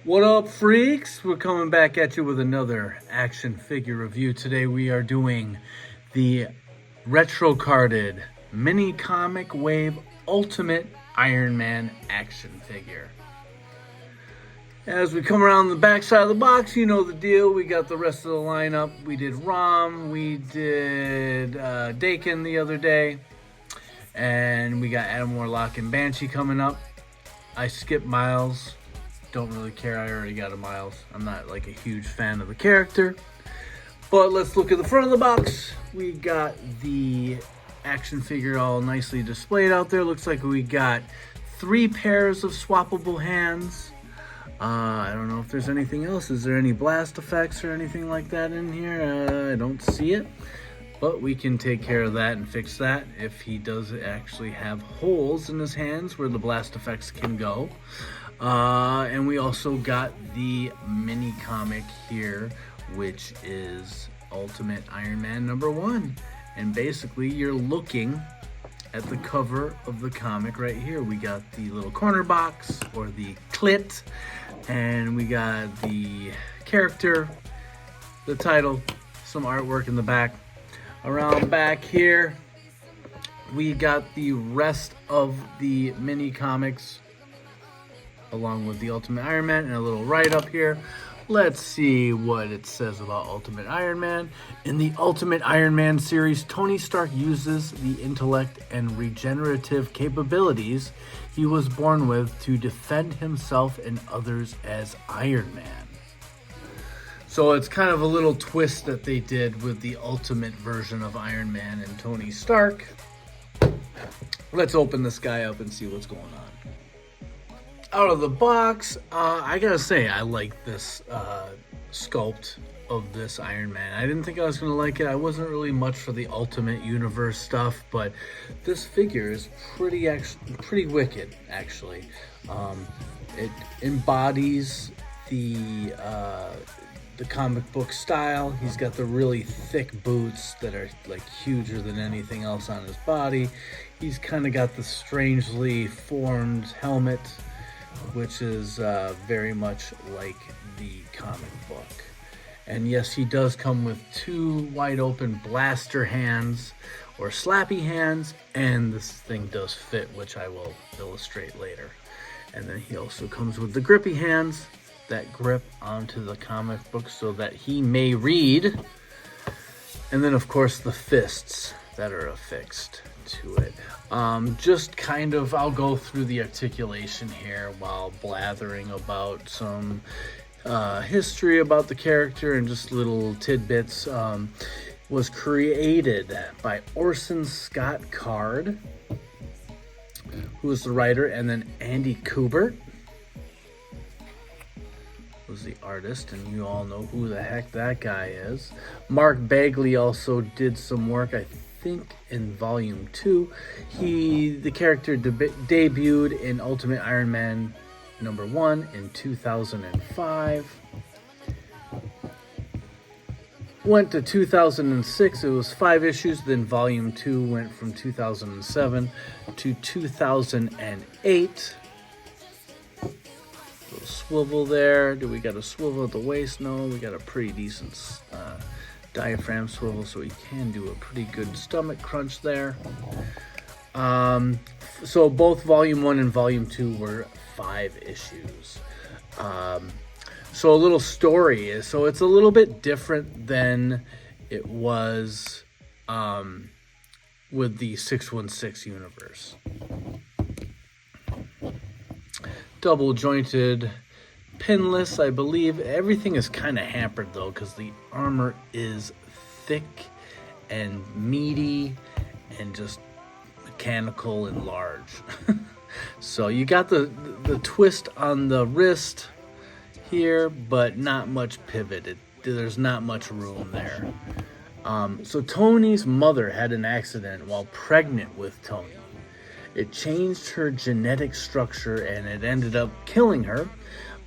What up, freaks? We're coming back at you with another action figure review. Today we are doing the retro carded mini comic wave ultimate Iron Man action figure. As we come around the back side of the box, you know the deal. We got the rest of the lineup. We did Rom, we did Dakin the other day, and we got Adam Warlock and Banshee coming up. I skipped Miles. Don't really care. I already got a Miles. I'm not like a huge fan of the character. But let's look at the front of the box. We got the action figure all nicely displayed out there. Looks like we got 3 pairs of swappable hands. I don't know if there's anything else. Is there any blast effects or anything like that in here? I don't see it. But we can take care of that and fix that if he does actually have holes in his hands where the blast effects can go. And we also got the mini comic here, which is Ultimate Iron Man #1. And basically you're looking at the cover of the comic right here. We got the little corner box, or the clit, and we got the character, the title, some artwork in the back. Around back here, we got the rest of the mini comics, along with the Ultimate Iron Man, and a little write-up here. Let's see what it says about Ultimate Iron Man. In the Ultimate Iron Man series, Tony Stark uses the intellect and regenerative capabilities he was born with to defend himself and others as Iron Man. So it's kind of a little twist that they did with the ultimate version of Iron Man and Tony Stark. Let's open this guy up and see what's going on. Out of the box, I gotta say, I like this sculpt of this Iron Man. I didn't think I was gonna like it. I wasn't really much for the Ultimate Universe stuff, but this figure is pretty wicked, actually. It embodies the comic book style. He's got the really thick boots that are like huger than anything else on his body. He's kind of got the strangely formed helmet, which is very much like the comic book. And yes, he does come with 2 wide open blaster hands, or slappy hands, and this thing does fit, which I will illustrate later. And then he also comes with the grippy hands that grip onto the comic book so that he may read. And then of course the fists that are affixed to it. Just kind of, I'll go through the articulation here while blathering about some history about the character and just little tidbits. Was created by Orson Scott Card, who was the writer, and then Andy Kubert was the artist, and you all know who the heck that guy is. Mark Bagley also did some work, I think, in volume 2. The character debuted in Ultimate Iron Man #1 in 2005. Went to 2006. It was 5 issues. Then volume 2 went from 2007 to 2008. Little swivel there. Do we got a swivel at the waist? No, we got a pretty decent diaphragm swivel, so we can do a pretty good stomach crunch there. So both volume 1 and volume 2 were 5 issues. So a little story is, so it's a little bit different than it was with the 616 universe. Double jointed, pinless, I believe. Everything is kind of hampered though, because the armor is thick and meaty and just mechanical and large. So you got the twist on the wrist here, but not much pivot. There's not much room there. So Tony's mother had an accident while pregnant with Tony. It changed her genetic structure and it ended up killing her,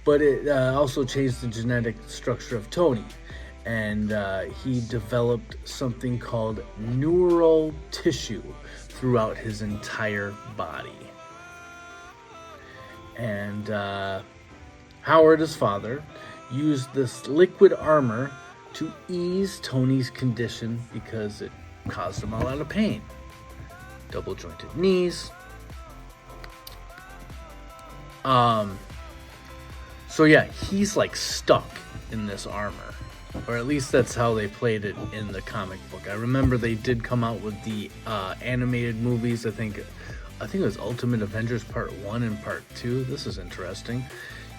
but it also changed the genetic structure of Tony. And he developed something called neural tissue throughout his entire body. And Howard, his father, used this liquid armor to ease Tony's condition because it caused him a lot of pain. Double jointed knees. So yeah, he's like stuck in this armor, or at least that's how they played it in the comic book. I remember they did come out with the animated movies. I think it was Ultimate Avengers Part 1 and Part 2. This is interesting.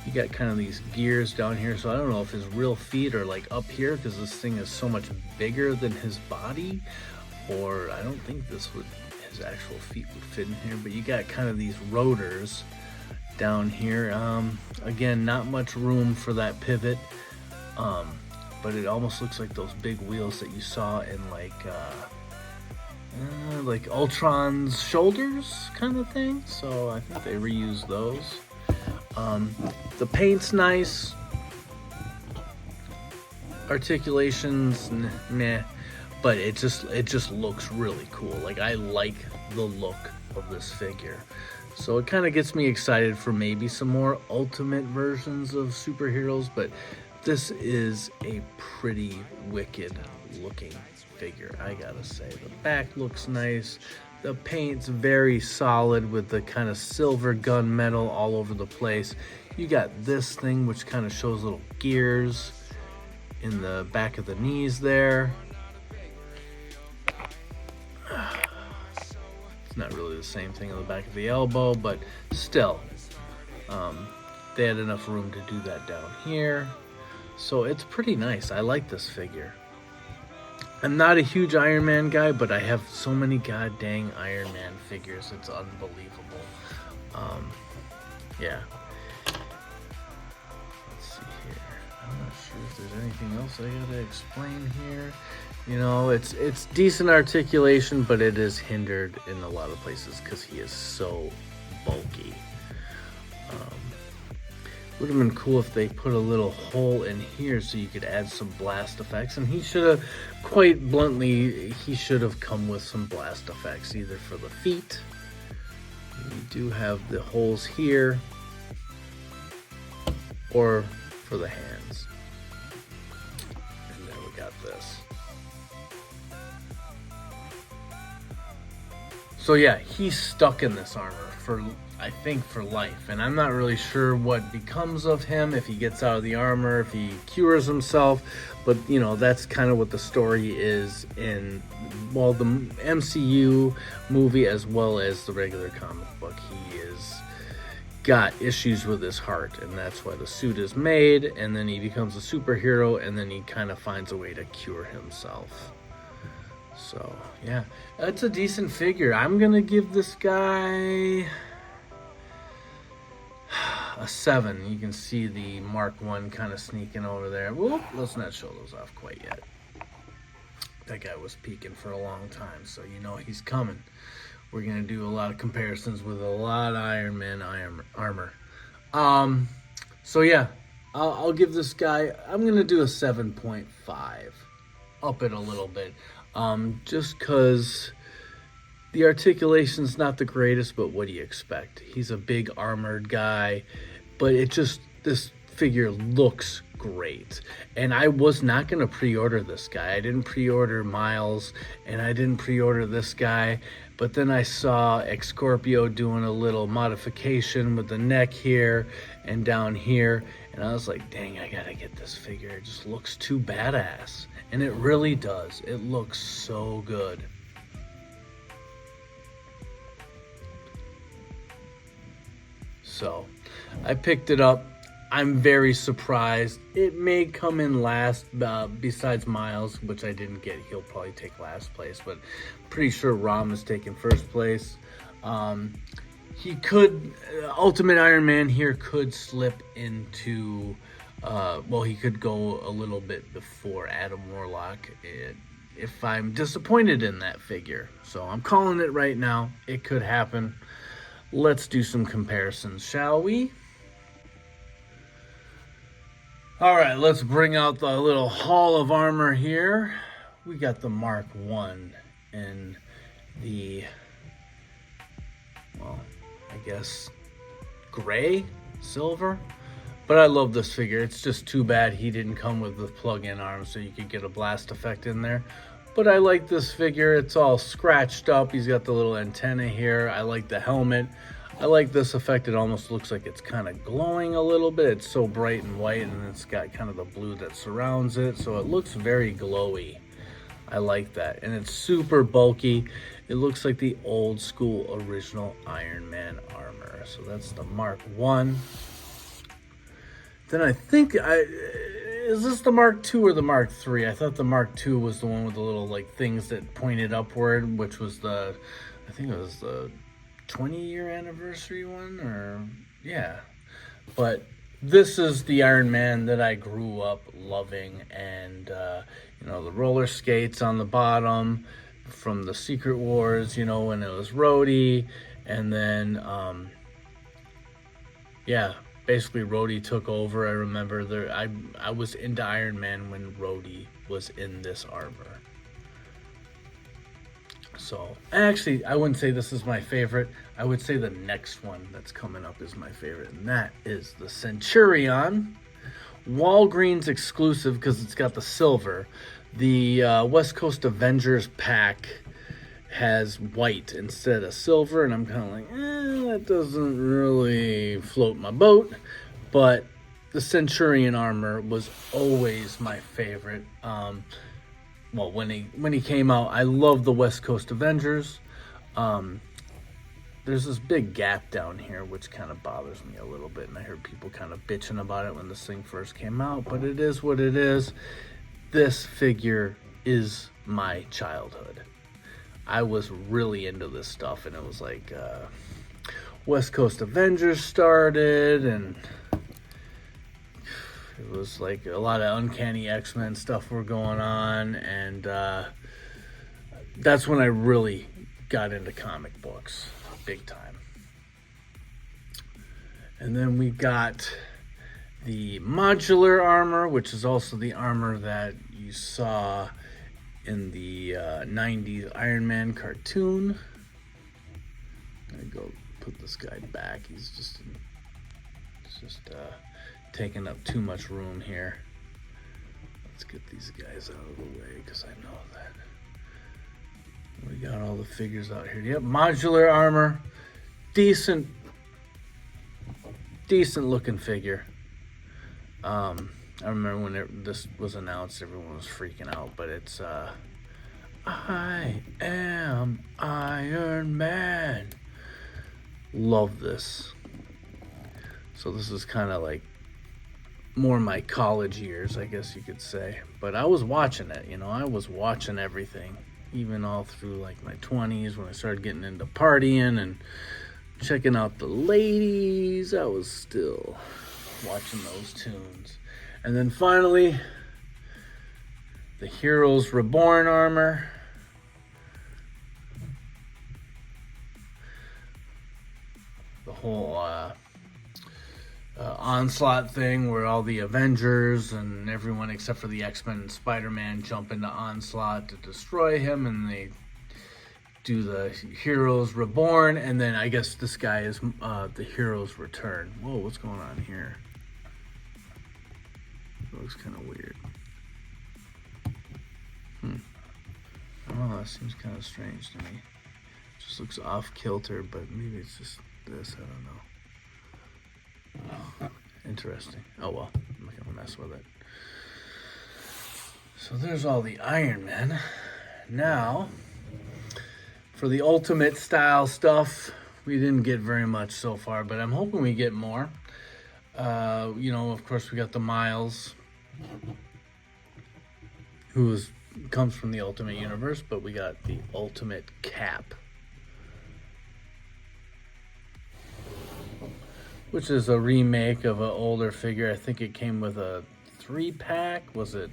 You got kind of these gears down here, so I don't know if his real feet are like up here because this thing is so much bigger than his body, or I don't think his actual feet would fit in here, but you got kind of these rotors down here. Again, not much room for that pivot, but it almost looks like those big wheels that you saw in like Ultron's shoulders kind of thing. So I think they reused those. The paint's nice. Articulations, meh, but it just looks really cool. Like, I like the look of this figure. So it kind of gets me excited for maybe some more ultimate versions of superheroes, but this is a pretty wicked looking figure, I gotta say. The back looks nice. The paint's very solid with the kind of silver gunmetal all over the place. You got this thing which kind of shows little gears in the back of the knees there. Not really the same thing on the back of the elbow, but still, they had enough room to do that down here. So it's pretty nice. I like this figure. I'm not a huge Iron Man guy, but I have so many god dang Iron Man figures. It's unbelievable. Yeah. Let's see here. I'm not sure if there's anything else I gotta explain here. You know, it's decent articulation, but it is hindered in a lot of places because he is so bulky. Would have been cool if they put a little hole in here so you could add some blast effects. And he should have, quite bluntly, he should have come with some blast effects, either for the feet. We do have the holes here, or for the hands. And then we got this. So yeah, he's stuck in this armor for, I think, for life. And I'm not really sure what becomes of him, if he gets out of the armor, if he cures himself. But, you know, that's kind of what the story is in, well, the MCU movie as well as the regular comic book. He is got issues with his heart, and that's why the suit is made. And then he becomes a superhero, and then he kind of finds a way to cure himself. So, yeah, that's a decent figure. I'm going to give this guy a 7. You can see the Mark 1 kind of sneaking over there. Whoop, let's not show those off quite yet. That guy was peeking for a long time, so you know he's coming. We're going to do a lot of comparisons with a lot of Iron Man armor. So, yeah, I'll give this guy, I'm going to do a 7.5. Up it a little bit. Just because the articulation's not the greatest, but what do you expect? He's a big armored guy, but this figure looks great. And I was not going to pre-order this guy. I didn't pre-order Miles, and I didn't pre-order this guy, but then I saw X-Scorpio doing a little modification with the neck here and down here, and I was like, dang, I gotta get this figure. It just looks too badass. And it really does. It looks so good. So, I picked it up. I'm very surprised. It may come in last, besides Miles, which I didn't get. He'll probably take last place, but I'm pretty sure Rom is taking first place. He could, Ultimate Iron Man here could slip into, he could go a little bit before Adam Warlock if I'm disappointed in that figure. So I'm calling it right now. It could happen. Let's do some comparisons, shall we? All right, let's bring out the little Hall of Armor here. We got the Mark 1 in the, well, I guess, gray, silver. But I love this figure. It's just too bad he didn't come with the plug-in arm so you could get a blast effect in there. But I like this figure. It's all scratched up. He's got the little antenna here. I like the helmet. I like this effect. It almost looks like it's kind of glowing a little bit. It's so bright and white, and it's got kind of the blue that surrounds it. So it looks very glowy. I like that. And it's super bulky. It looks like the old school original Iron Man armor. So that's the Mark 1. Then I think is this the Mark II or the Mark III? I thought the Mark II was the one with the little like things that pointed upward, which was I think it was the 20-year anniversary one, or yeah. But this is the Iron Man that I grew up loving, and you know, the roller skates on the bottom from the Secret Wars, you know, when it was Rhodey, and then yeah. Basically, Rhodey took over. I remember I was into Iron Man when Rhodey was in this armor. So, actually, I wouldn't say this is my favorite. I would say the next one that's coming up is my favorite, and that is the Centurion. Walgreens exclusive because it's got the silver. The West Coast Avengers pack has white instead of silver, and I'm kind of like, that doesn't really float my boat. But the Centurion armor was always my favorite. Well, when he came out, I love the West Coast Avengers. There's this big gap down here, which kind of bothers me a little bit, and I heard people kind of bitching about it when this thing first came out, but it is what it is. This figure is my childhood. I was really into this stuff, and it was like West Coast Avengers started, and it was like a lot of Uncanny X-Men stuff were going on, and that's when I really got into comic books, big time. And then we got the modular armor, which is also the armor that you saw in the 90s Iron Man cartoon. I'm gonna go put this guy back. He's just taking up too much room here. Let's get these guys out of the way because I know that we got all the figures out here. Yep, modular armor, decent looking figure. I remember when this was announced, everyone was freaking out, but it's I am Iron Man. Love this. So this is kind of like more my college years, I guess you could say. But I was watching it, you know, I was watching everything, even all through like my 20s when I started getting into partying and checking out the ladies. I was still watching those tunes. And then finally, the Heroes Reborn armor. The whole Onslaught thing where all the Avengers and everyone except for the X-Men and Spider-Man jump into Onslaught to destroy him, and they do the Heroes Reborn, and then I guess this guy is the Heroes Return. Whoa, what's going on here? It looks kind of weird. Oh, that seems kind of strange to me. It just looks off kilter, but maybe it's just this. I don't know. Interesting. Oh well, I'm not gonna mess with it. So there's all the Iron Men. Now, for the Ultimate style stuff, we didn't get very much so far, but I'm hoping we get more. You know, of course, we got the Miles, who comes from the Ultimate Universe, but we got the Ultimate Cap, which is a remake of an older figure. I think it came with a 3-pack. Was it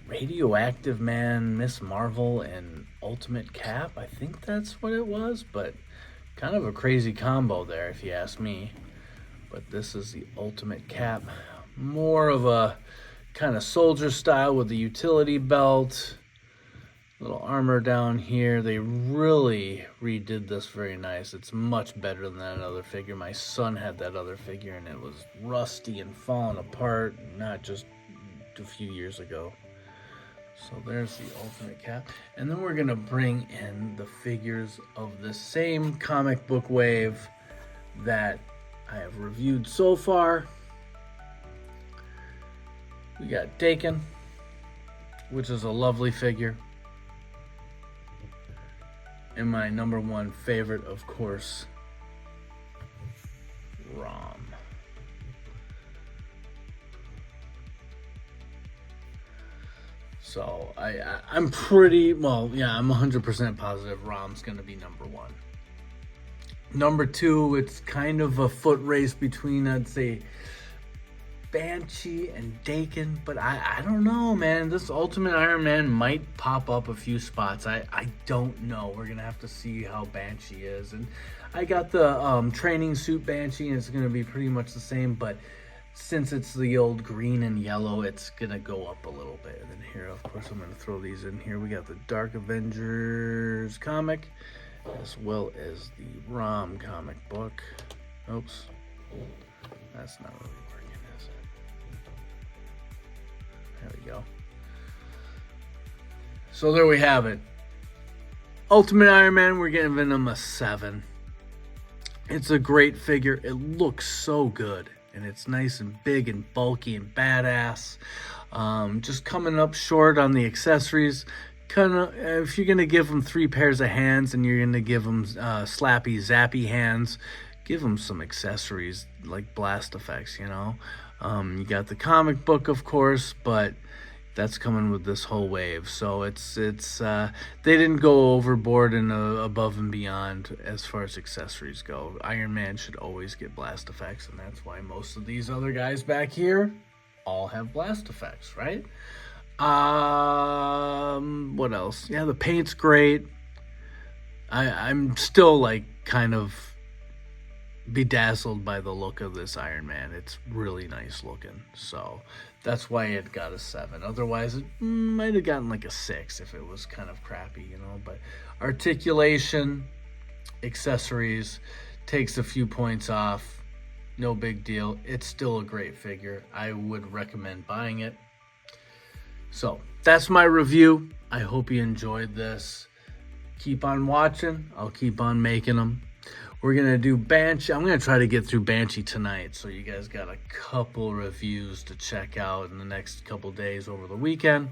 Radioactive Man, Miss Marvel, and Ultimate Cap? I think that's what it was, but kind of a crazy combo there if you ask me. But this is the Ultimate Cap. More of a kind of soldier style with the utility belt. Little armor down here. They really redid this very nice. It's much better than that other figure. My son had that other figure and it was rusty and falling apart, not just a few years ago. So there's the Ultimate Cap. And then we're going to bring in the figures of the same comic book wave that I have reviewed so far. We got Daken, which is a lovely figure. And my number one favorite, of course, Rom. So I'm pretty, well, yeah, I'm 100% positive Rom's going to be number one. Number two, it's kind of a foot race between, I'd say, Banshee and Daken, but I don't know, man. This Ultimate Iron Man might pop up a few spots. I don't know. We're gonna have to see how Banshee is. And I got the training suit Banshee, and it's gonna be pretty much the same, but since it's the old green and yellow, it's gonna go up a little bit. And then here, of course, I'm gonna throw these in here. We got the Dark Avengers comic, as well as the Rom comic book. Oops, that's not really working, is it? There we go. So there we have it. Ultimate Iron Man, we're giving him a 7. It's a great figure. It looks so good. And it's nice and big and bulky and badass. Just coming up short on the accessories. If you're going to give him 3 pairs of hands and you're going to give him slappy, zappy hands, give him some accessories like blast effects, you know. You got the comic book, of course, but that's coming with this whole wave. So it's they didn't go overboard and above and beyond as far as accessories go. Iron Man should always get blast effects, and that's why most of these other guys back here all have blast effects, right? What else? Yeah, the paint's great. I'm still like kind of bedazzled by the look of this Iron Man. It's really nice looking, so that's why it got a 7. Otherwise, it might have gotten like a 6 if it was kind of crappy, you know. But articulation, accessories, takes a few points off. No big deal. It's still a great figure. I would recommend buying it. So that's my review. I hope you enjoyed this. Keep on watching. I'll keep on making them. We're going to do Banshee. I'm going to try to get through Banshee tonight, so you guys got a couple reviews to check out in the next couple days over the weekend.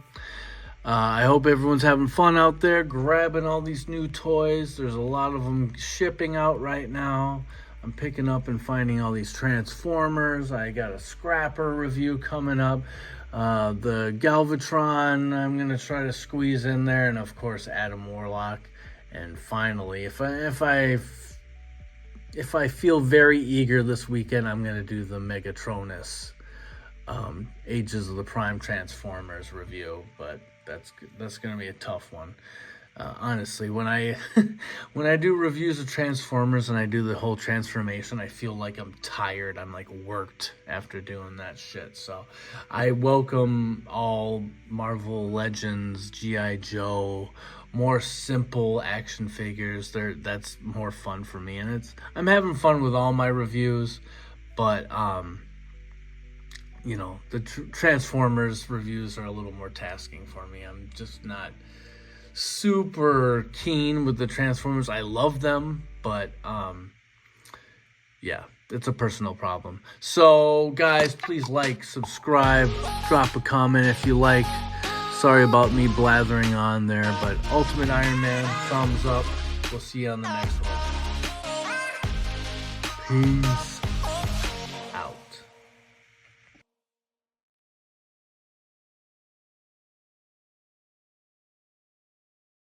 I hope everyone's having fun out there, grabbing all these new toys. There's a lot of them shipping out right now. I'm picking up and finding all these Transformers. I got a Scrapper review coming up. The Galvatron, I'm going to try to squeeze in there. And, of course, Adam Warlock. And finally, if I feel very eager this weekend, I'm going to do the Megatronus Ages of the Prime Transformers review, but that's going to be a tough one. Honestly, when I when I do reviews of Transformers and I do the whole transformation, I feel like I'm tired. I'm like worked after doing that shit. So I welcome all Marvel Legends, G.I. Joe, more simple action figures. That's more fun for me, and I'm having fun with all my reviews. But you know, the Transformers reviews are a little more tasking for me. I'm just not super keen with the Transformers. I love them, but yeah, it's a personal problem. So guys, please like, subscribe, drop a comment if you like. Sorry about me blathering on there, but Ultimate Iron Man, thumbs up. We'll see you on the next one. Peace.